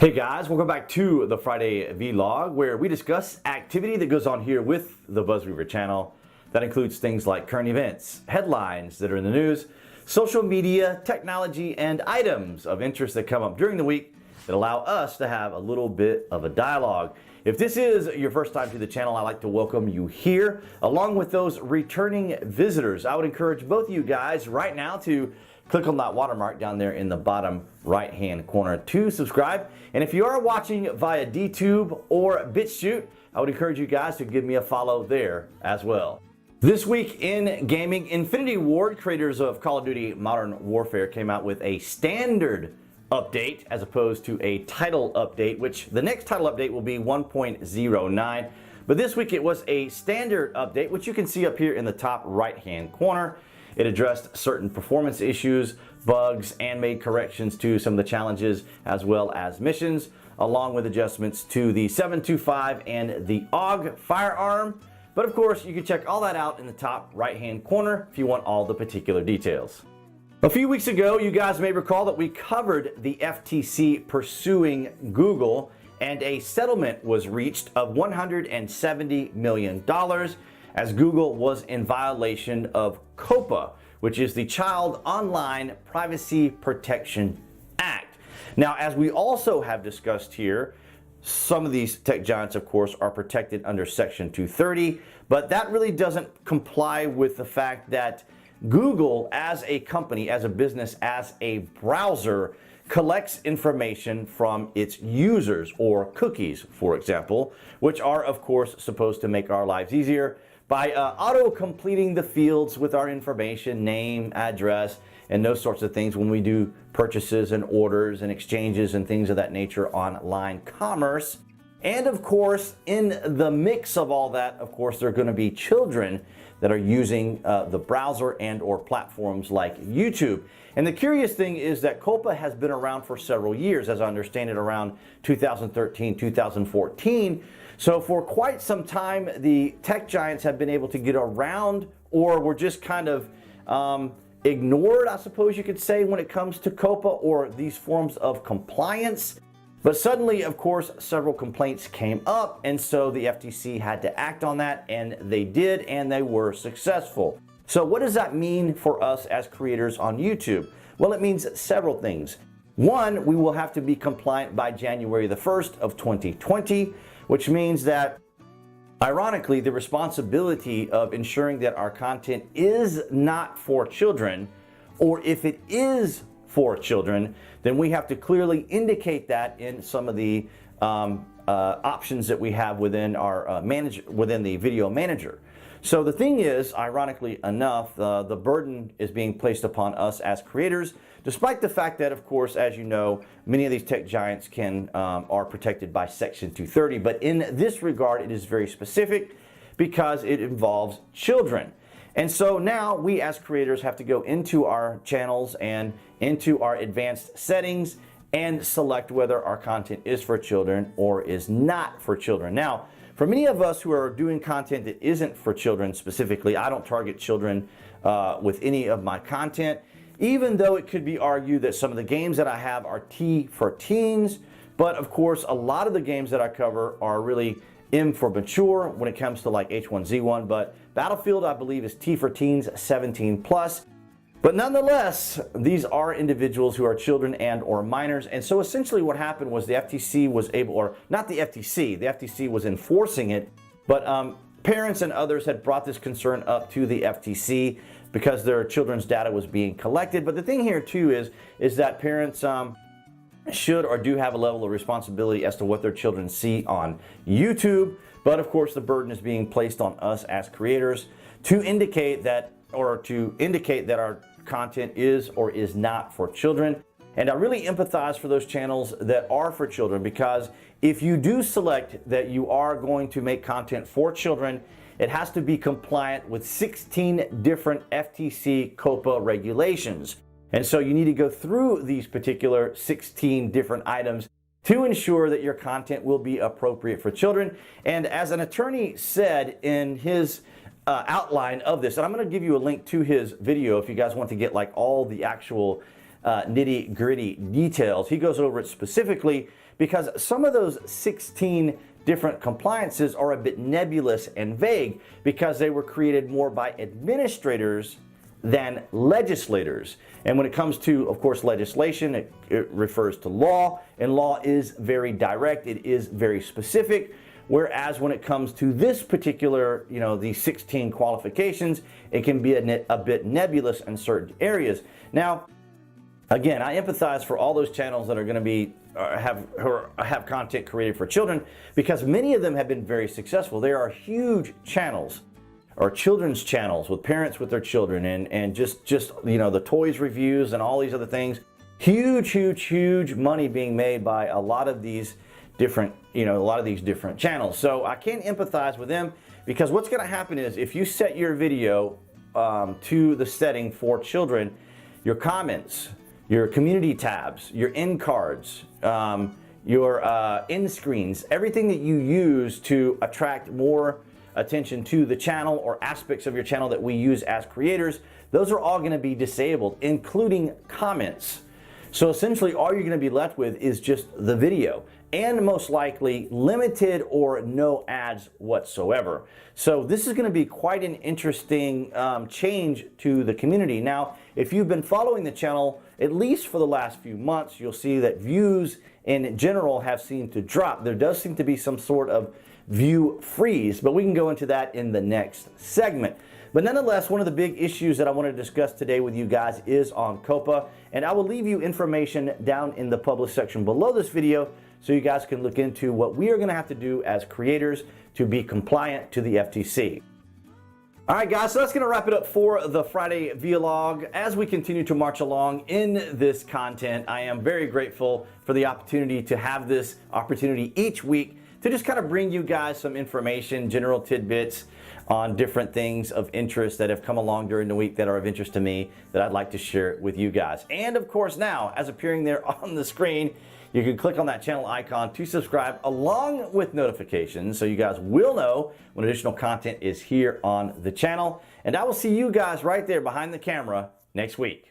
Hey guys, welcome back to the Friday Vlog, where we discuss activity that goes on here with the BuzWeaver channel. That includes things like current events, headlines that are in the news, social media, technology, and items of interest that come up during the week that allow us to have a little bit of a dialogue. If this is your first time to the channel, I'd like to welcome you here, along with those returning visitors. I would encourage both of you guys right now to click on that watermark down there in the bottom right-hand corner to subscribe. And if you are watching via DTube or BitChute, I would encourage you guys to give me a follow there as well. This week in gaming, Infinity Ward, creators of Call of Duty Modern Warfare, came out with a standard update as opposed to a title update, which the next title update will be 1.09. But this week it was a standard update, which you can see up here in the top right-hand corner. It addressed certain performance issues, bugs, and made corrections to some of the challenges as well as missions, along with adjustments to the 725 and the AUG firearm. But of course, you can check all that out in the top right-hand corner if you want all the particular details. A few weeks ago, you guys may recall that we covered the FTC pursuing Google, and a settlement was reached of $170 million. As Google was in violation of COPPA, which is the Child Online Privacy Protection Act. Now, as we also have discussed here, some of these tech giants, of course, are protected under Section 230, but that really doesn't comply with the fact that Google, as a company, as a business, as a browser, collects information from its users, or cookies, for example, which are, of course, supposed to make our lives easier by auto-completing the fields with our information, name, address, and those sorts of things when we do purchases and orders and exchanges and things of that nature online commerce. And of course, in the mix of all that, of course, there are going to be children that are using the browser and or platforms like YouTube. And the curious thing is that COPPA has been around for several years, as I understand it, around 2013, 2014. So for quite some time, the tech giants have been able to get around, or were just kind of ignored, I suppose you could say, when it comes to COPPA or these forms of compliance. But suddenly, of course, several complaints came up, and so the FTC had to act on that, and they did, and they were successful. So what does that mean for us as creators on YouTube? Well, it means several things. One, we will have to be compliant by January the 1st of 2020, which means that, ironically, the responsibility of ensuring that our content is not for children, or if it is for children, then we have to clearly indicate that in some of the options that we have within our within the video manager. So the thing is, ironically enough, the burden is being placed upon us as creators, despite the fact that, of course, as you know, many of these tech giants are protected by Section 230. But in this regard, it is very specific because it involves children. And so now we as creators have to go into our channels and into our advanced settings and select whether our content is for children or is not for children. Now, for many of us who are doing content that isn't for children specifically, I don't target children with any of my content, even though it could be argued that some of the games that I have are T for teens. But of course, a lot of the games that I cover are really M for mature when it comes to like H1Z1, but Battlefield, I believe, is T for teens, 17 plus. But nonetheless, these are individuals who are children and or minors. And so essentially what happened was the FTC was able, or not the FTC was enforcing it, but parents and others had brought this concern up to the FTC because their children's data was being collected. But the thing here too is that parents should or do have a level of responsibility as to what their children see on YouTube. But of course, the burden is being placed on us as creators to indicate that, our content is or is not for children. And I really empathize for those channels that are for children, because if you do select that you are going to make content for children, it has to be compliant with 16 different FTC COPPA regulations. And so you need to go through these particular 16 different items to ensure that your content will be appropriate for children. And as an attorney said in his outline of this, and I'm going to give you a link to his video if you guys want to get like all the actual nitty-gritty details. He goes over it specifically because some of those 16 different compliances are a bit nebulous and vague because they were created more by administrators than legislators. And when it comes to, of course, legislation, it refers to law, and law is very direct, it is very specific. Whereas when it comes to this particular, these 16 qualifications, it can be a bit nebulous in certain areas. Now, again, I empathize for all those channels that are going to be have content created for children, because many of them have been very successful. There are huge channels, or children's channels with parents with their children, and just the toys reviews and all these other things. Huge money being made by a lot of these different channels. So I can empathize with them, because what's going to happen is if you set your video to the setting for children, your comments, your community tabs, your end cards, your end screens, everything that you use to attract more attention to the channel or aspects of your channel that we use as creators, those are all going to be disabled, including comments. So essentially all you're going to be left with is just the video, and most likely limited or no ads whatsoever. So this is going to be quite an interesting change to the community. Now, if you've been following the channel at least for the last few months, you'll see that views in general have seemed to drop. There does seem to be some sort of view freeze, but we can go into that in the next segment. But nonetheless, one of the big issues that I want to discuss today with you guys is on COPPA, and I will leave you information down in the published section below this video so you guys can look into what we are going to have to do as creators to be compliant to the FTC. All right, guys, so that's going to wrap it up for the Friday vlog. As we continue to march along in this content, I am very grateful for the opportunity to have this opportunity each week to just kind of bring you guys some information, general tidbits on different things of interest that have come along during the week that are of interest to me that I'd like to share with you guys. And of course now, as appearing there on the screen, you can click on that channel icon to subscribe along with notifications so you guys will know when additional content is here on the channel. And I will see you guys right there behind the camera next week.